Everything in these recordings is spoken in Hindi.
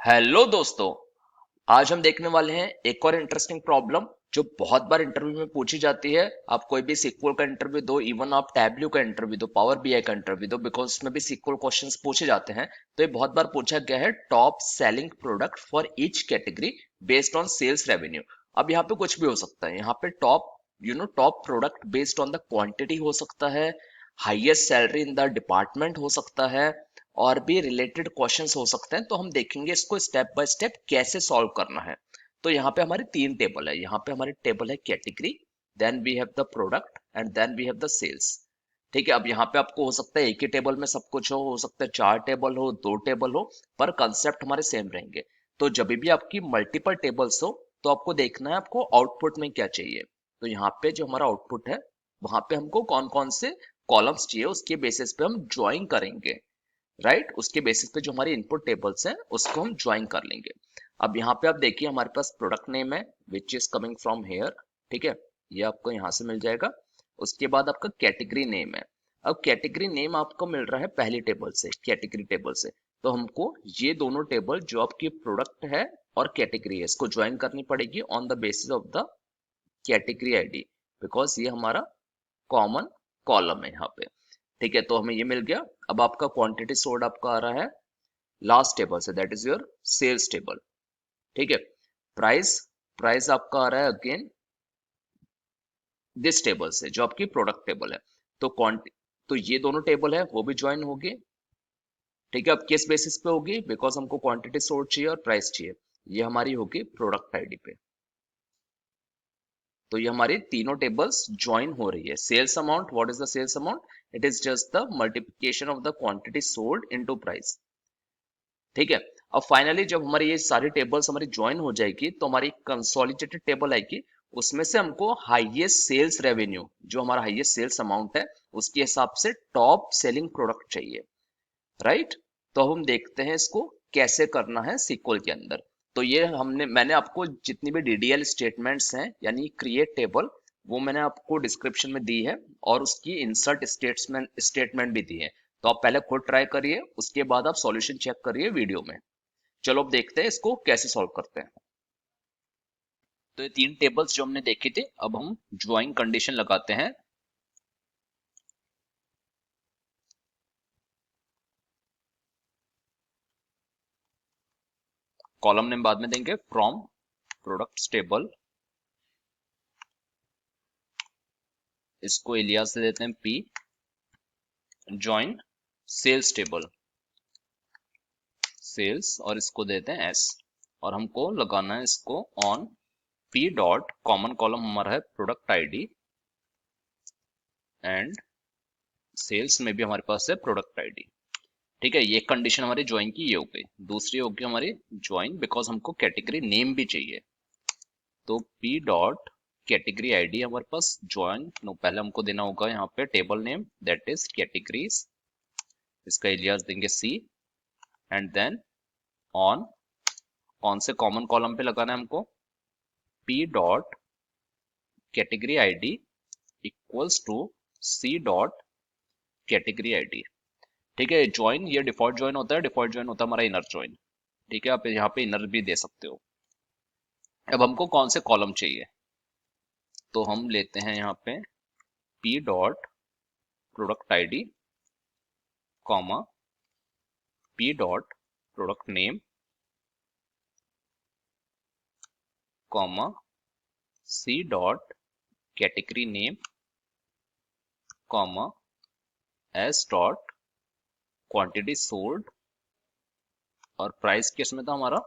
हेलो दोस्तों। आज हम देखने वाले हैं एक और इंटरेस्टिंग प्रॉब्लम जो बहुत बार इंटरव्यू में पूछी जाती है। आप कोई भी सीक्वल का इंटरव्यू दो, इवन आप टैबल्यू का इंटरव्यू दो, पावर बीआई का इंटरव्यू दो, बिकॉज उसमें भी सीक्वल क्वेश्चंस पूछे जाते हैं। तो ये बहुत बार पूछा गया है, top selling product for each category based on sales revenue. अब यहाँ पे कुछ भी हो सकता है। यहाँ पे top top product based on the quantity हो सकता है, highest salary in the department हो सकता है, और भी रिलेटेड क्वेश्चंस हो सकते हैं। तो हम देखेंगे इसको स्टेप बाय स्टेप कैसे सॉल्व करना है। तो यहाँ पे हमारे तीन टेबल है। यहाँ पे हमारी टेबल है category, then we have the product and then we have the sales. ठीक है। अब यहाँ पे आपको हो सकता है एक ही टेबल में सब कुछ हो सकता है चार टेबल हो, दो टेबल हो, पर कंसेप्ट हमारे सेम रहेंगे। तो जब भी आपकी मल्टीपल टेबल्स हो तो आपको देखना है आपको आउटपुट में क्या चाहिए। तो यहाँ पे जो हमारा आउटपुट है वहां पे हमको कौन कौन से कॉलम्स चाहिए उसके बेसिस पे हम ज्वाइन करेंगे। राइट, उसके बेसिस पे जो हमारी इनपुट टेबल्स हैं उसको हम ज्वाइन कर लेंगे। अब यहाँ पे आप देखिए हमारे पास प्रोडक्ट नेम है which is coming from here. ठीक है, ये आपको यहाँ से मिल जाएगा। उसके बाद आपका कैटेगरी नेम है। अब कैटेगरी नेम आपको मिल रहा है पहली टेबल से, कैटेगरी टेबल से। तो हमको ये दोनों टेबल जो आपकी प्रोडक्ट है और कैटेगरी है इसको ज्वाइन करनी पड़ेगी on the basis of the category ID, because ये हमारा कॉमन कॉलम है यहाँ पे। ठीक है, तो हमें ये मिल गया। अब आपका क्वांटिटी सोल्ड आपका आ रहा है लास्ट टेबल से, that is your sales table. ठीक है। प्राइस, प्राइस आपका आ रहा है अगेन दिस टेबल से जो आपकी प्रोडक्ट टेबल है। तो क्वांटिटी, तो ये दोनों टेबल है वो भी ज्वाइन होगी। ठीक है। अब किस बेसिस पे होगी, बिकॉज हमको क्वांटिटी सोल्ड चाहिए और प्राइस चाहिए। ये हमारी होगी प्रोडक्ट आईडी पे। तो ये हमारी तीनों टेबल्स ज्वाइन हो रही है। Sales amount, what is the sales amount? It is just the multiplication of the quantity sold into price. ठीक है। अब फाइनली जब हमारी ये सारी टेबल्स हमारी ज्वाइन हो जाएगी तो हमारी कंसोलिडेटेड टेबल आएगी। उसमें से हमको हाईएस्ट सेल्स रेवेन्यू, जो हमारा हाईएस्ट सेल्स अमाउंट है, उसके हिसाब से टॉप सेलिंग प्रोडक्ट चाहिए। राइट। तो अब हम देखते हैं इसको कैसे करना है सीक्वल के अंदर। तो ये मैंने आपको जितनी भी डीडीएल स्टेटमेंट्स हैं यानी क्रिएट टेबल, वो मैंने आपको डिस्क्रिप्शन में दी है, और उसकी इंसर्ट स्टेटमेंट भी दी है। तो आप पहले खुद ट्राई करिए, उसके बाद आप सॉल्यूशन चेक करिए वीडियो में। चलो अब देखते हैं इसको कैसे सॉल्व करते हैं। तो ये तीन टेबल्स जो हमने देखे थे, अब हम ज्वाइन कंडीशन लगाते हैं। कॉलम नेम बाद में देंगे, फ्रॉम प्रोडक्ट्स टेबल, इसको एलियास से देते हैं P, join sales table, sales, और इसको देते हैं एस। और हमको लगाना है इसको on P dot, common column हमारा है प्रोडक्ट आईडी, एंड सेल्स में भी हमारे पास है प्रोडक्ट आईडी। ठीक है, ये कंडीशन हमारी ज्वाइन की ये हो गई। दूसरी होगी हमारी ज्वाइन, बिकॉज हमको कैटेगरी नेम भी चाहिए। तो पी डॉट कैटेगरी आईडी हमारे पास ज्वाइन, नो पहले हमको देना होगा यहाँ पे table name, that is categories, इसका एलियास देंगे सी, एंड देन ऑन, कौन से कॉमन कॉलम पे लगाना है हमको, P dot category ID equals to C dot category ID. ठीक है, ज्वाइन ये डिफॉल्ट ज्वाइन होता है, डिफॉल्ट ज्वाइन होता है हमारा इनर ज्वाइन। ठीक है, आप यहाँ पे इनर भी दे सकते हो। अब हमको कौन से कॉलम चाहिए, तो हम लेते हैं यहाँ पे P dot product ID, comma P dot product name, comma C dot category name, comma S dot quantity sold, और प्राइस किस में था हमारा,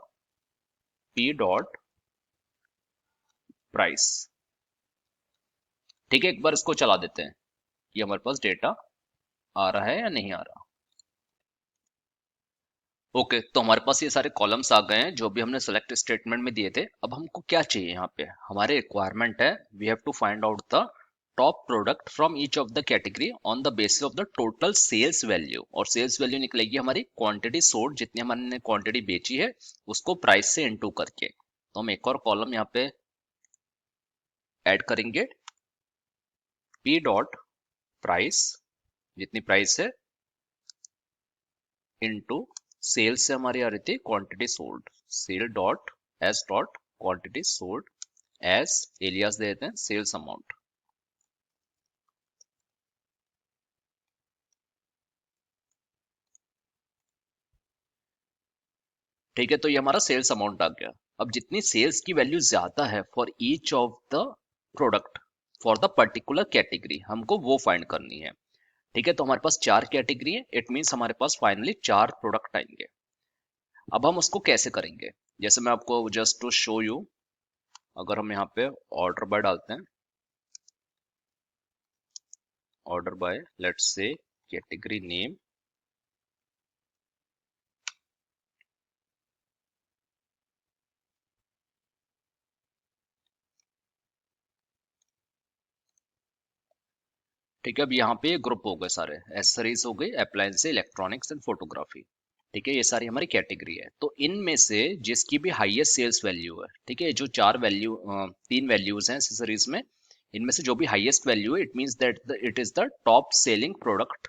पी डॉट प्राइस। ठीक है, एक बार इसको चला देते हैं कि हमारे पास डेटा आ रहा है या नहीं आ रहा। ओके, तो हमारे पास ये सारे कॉलम्स आ गए हैं जो भी हमने सेलेक्ट स्टेटमेंट में दिए थे। अब हमको क्या चाहिए, यहाँ पे हमारे रिक्वायरमेंट है, we have to find out the top product from each of the category on the basis of the total sales value. और सेल्स वैल्यू निकलेगी हमारी क्वांटिटी सोल्ड, जितनी हमने क्वांटिटी बेची है उसको प्राइस से इनटू करके। तो हम एक और कॉलम यहाँ पे ऐड करेंगे, पी डॉट प्राइस, जितनी प्राइस है, इनटू सेल्स से हमारी आ रही थी quantity sold, sale dot S dot quantity sold S alias दे देते हैं सेल्स अमाउंट। ठीक है, तो ये हमारा सेल्स अमाउंट आ गया। अब जितनी सेल्स की वैल्यू ज्यादा है for each of the product for the particular category, हमको वो फाइंड करनी है। ठीक है, तो हमारे पास 4 कैटेगरी है, इट मीन्स हमारे पास फाइनली 4 प्रोडक्ट आएंगे। अब हम उसको कैसे करेंगे, जैसे मैं आपको जस्ट टू शो यू, अगर हम यहाँ पे ऑर्डर बाय डालते हैं, order bye let's say category name, ठीक है। अब यहाँ पे ग्रुप हो गए सारे, एसेसरीज हो गई, अप्लायंस, इलेक्ट्रॉनिक्स एंड फोटोग्राफी। ठीक है, ये सारी हमारी कैटेगरी है। तो इनमें से जिसकी भी हाईएस्ट सेल्स वैल्यू है, ठीक है, जो 3 वैल्यूज हैं एसेसरीज में, इनमें से जो भी हाईएस्ट वैल्यू है, it means that it is the top selling product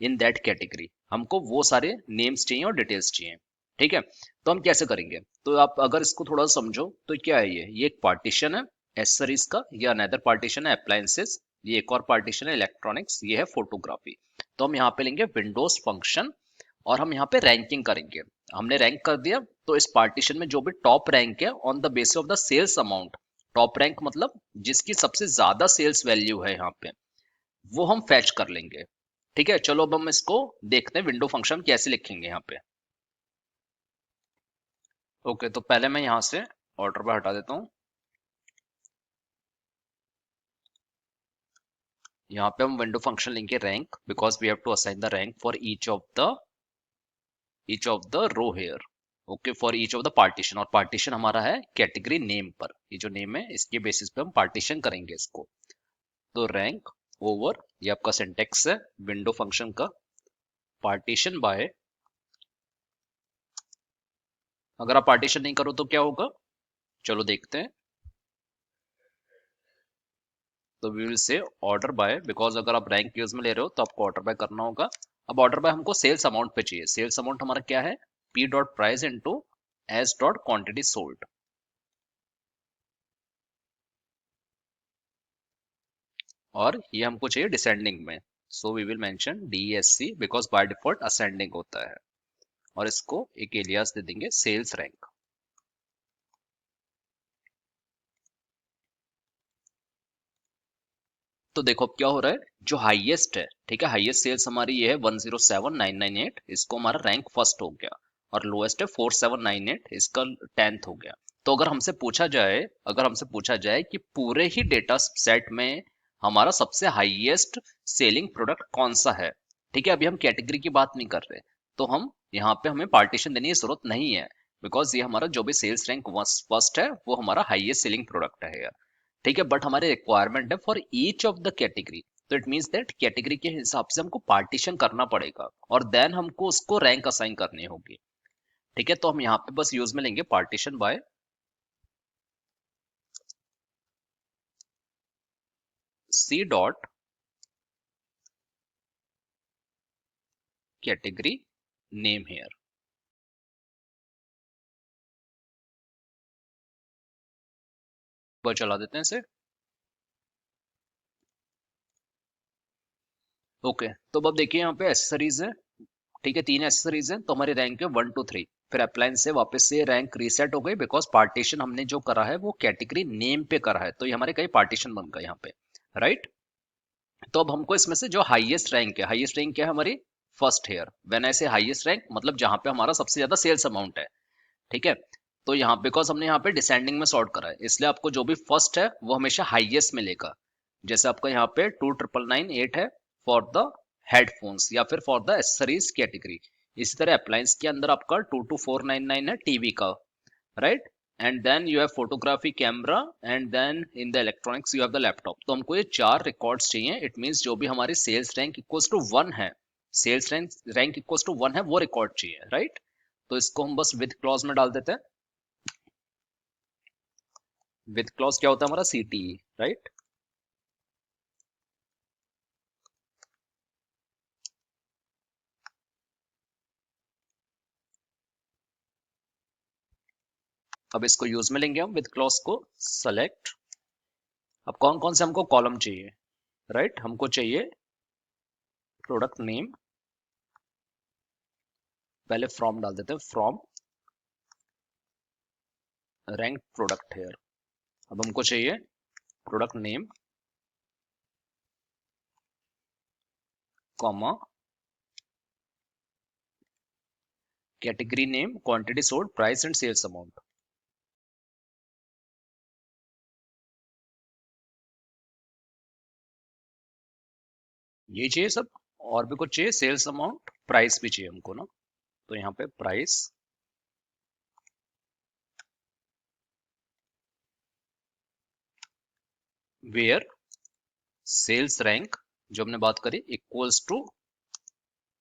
in that category. हमको वो सारे नेम्स चाहिए और डिटेल्स चाहिए। ठीक है, तो हम कैसे करेंगे, तो आप अगर इसको थोड़ा समझो तो क्या है, ये एक पार्टीशन है एसेसरीज का, या अनदर पार्टीशन है अप्लायंसेस, ये एक और पार्टीशन है इलेक्ट्रॉनिक्स, ये है फोटोग्राफी। तो हम यहाँ पे लेंगे विंडोज फंक्शन और हम यहाँ पे रैंकिंग करेंगे। हमने रैंक कर दिया, तो इस पार्टीशन में जो भी टॉप रैंक है on the basis of the sales amount, top rank मतलब जिसकी सबसे ज्यादा सेल्स वैल्यू है यहाँ पे, वो हम फैच कर लेंगे। ठीक है, चलो अब हम इसको देखते हैं विंडो फंक्शन कैसे लिखेंगे यहाँ पे। ओके, तो पहले मैं यहाँ से ऑर्डर पर हटा देता हूँ। यहाँ पे हम विंडो फंक्शन लेंगे rank, because we have to assign the rank for each of the row here. Okay, for each of the partition, और पार्टीशन हमारा है कैटेगरी नेम पर, ये जो नेम है इसके बेसिस पे हम पार्टीशन करेंगे इसको। तो रैंक ओवर, ये आपका सिंटेक्स है विंडो फंक्शन का, पार्टीशन बाय, अगर आप पार्टीशन नहीं करो तो क्या होगा, चलो देखते हैं। तो we will say order by, because अगर आप रैंक यूज में ले रहे हो तो आपको ऑर्डर बाय करना होगा। अब ऑर्डर बाय हमको सेल्स अमाउंट पे चाहिए, सेल्स अमाउंट हमारा क्या है, P dot price into S dot quantity sold, और ये हमको चाहिए डिसेंडिंग में, so we will mention DESC because by default ascending होता है, और इसको एक एलियास दे देंगे सेल्स रैंक। तो देखो अब क्या हो रहा है, जो हाईएस्ट है, ठीक है, हाईएस्ट सेल्स हमारी ये है 107,998, इसको हमारा रैंक फर्स्ट हो गया, और लोएस्ट है 4798, इसका 10th हो गया। तो अगर हमसे पूछा जाए कि पूरे ही डेटा सेट में हमारा सबसे हाईएस्ट सेलिंग प्रोडक्ट कौन सा है, ठीक है, अभी हम कैटेगरी की बात नहीं कर रहे, तो हम यहाँ पे हमें पार्टीशन देने की जरूरत नहीं है, बिकॉज ये हमारा जो भी सेल्स रैंक फर्स्ट है वो हमारा हाईएस्ट सेलिंग प्रोडक्ट है यार। ठीक है, बट हमारे रिक्वायरमेंट है for each of the category, तो इट मीन्स दैट कैटेगरी के हिसाब से हमको पार्टीशन करना पड़ेगा, और देन हमको उसको रैंक असाइन करनी होगी। ठीक है, तो हम यहाँ पे बस यूज में लेंगे partition by C dot category name here, वो चला देते हैं इसे। ओके, तो अब देखिए यहाँ पे एसेसरीज है, ठीक है, 3 एसेसरीज हैं, तो हमारी रैंक है 1 2 3, फिर अप्लायंस से वापस से रैंक रीसेट हो गई, बिकॉज पार्टीशन हमने जो करा है वो कैटेगरी नेम पे करा है, तो ये हमारे कई पार्टीशन बन गए यहाँ पे, राइट। तो अब हमको इसमें से जो हाईएस्ट रैंक क्या है हमारी, फर्स्ट हेयर, व्हेन आई से हाईएस्ट रैंक मतलब जहां पे हमारा सबसे ज्यादा सेल्स अमाउंट है। ठीक है, तो यहाँ बिकॉज हमने यहाँ पे डिसेंडिंग में सॉर्ट करा है, इसलिए आपको जो भी फर्स्ट है वो हमेशा हाईएस्ट में लेगा। जैसे आपका यहाँ पे 29998 है फॉर द हेडफोन्स या फिर फॉर द एसेसरीज कैटेगरी, इसी तरह अप्लायंस के अंदर आपका 22499 है टीवी का, right, and then you have photography camera, and then in the electronics you have the laptop. तो हमको ये 4 रिकॉर्ड्स चाहिए, इट मींस जो भी हमारी सेल्स रैंक इक्वल्स टू 1 है, सेल्स रैंक इक्वल्स टू 1 है, वो रिकॉर्ड चाहिए, राइट। तो इसको हम बस विद क्लॉज में डाल देते हैं। विद क्लॉज क्या होता है हमारा, CTE, राइट। अब इसको यूज में लेंगे हम विद क्लॉज को सेलेक्ट। अब कौन कौन से हमको कॉलम चाहिए, राइट? हमको चाहिए प्रोडक्ट नेम, पहले फ्रॉम डाल देते हैं, फ्रॉम रैंक प्रोडक्ट हेयर। अब हमको चाहिए product name comma category name, quantity sold, price and sales amount. ये चाहिए सब, और भी कुछ चाहिए, सेल्स अमाउंट, प्राइस भी चाहिए हमको ना, तो यहाँ पे प्राइस, वेयर सेल्स रैंक जो हमने बात करी इक्वल्स टू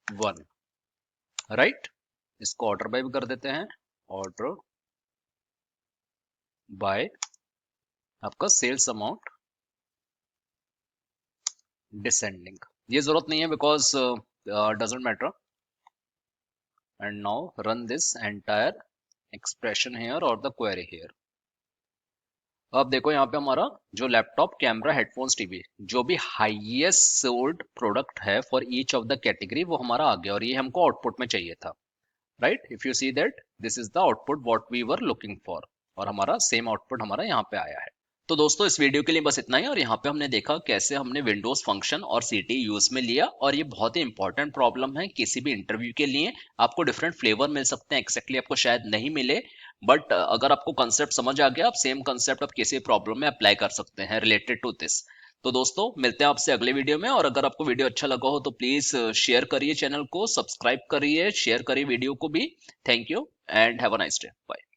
1, राइट? इसको ऑर्डर बाय भी कर देते हैं, ऑर्डर बाय आपका सेल्स अमाउंट डिसेंडिंग। ये जरूरत नहीं है because doesn't matter. And now run this entire expression here और द क्वेरी हेयर। अब देखो यहाँ पे हमारा जो लैपटॉप, कैमरा, हेडफोन्स, टीवी, जो भी हाईएस्ट सोल्ड प्रोडक्ट है for each of the category वो हमारा आ गया, और ये हमको आउटपुट में चाहिए था, right? If you see that this is the output what we were looking for, और हमारा सेम आउटपुट हमारा यहाँ पे आया है। तो दोस्तों इस वीडियो के लिए बस इतना ही, और यहाँ पे हमने देखा कैसे हमने विंडोज फंक्शन और सीटी यूज में लिया, और ये बहुत ही इंपॉर्टेंट प्रॉब्लम है किसी भी इंटरव्यू के लिए। आपको डिफरेंट फ्लेवर मिल सकते हैं, एक्जैक्टली आपको शायद नहीं मिले, बट अगर आपको कंसेप्ट समझ आ गया, आप सेम कंसेप्ट आप किसी प्रॉब्लम में अप्लाई कर सकते हैं रिलेटेड टू दिस। तो दोस्तों मिलते हैं आपसे अगले वीडियो में, और अगर आपको वीडियो अच्छा लगा हो तो प्लीज शेयर करिए, चैनल को सब्सक्राइब करिए, शेयर करिए वीडियो को भी। Thank you and have a nice day, bye.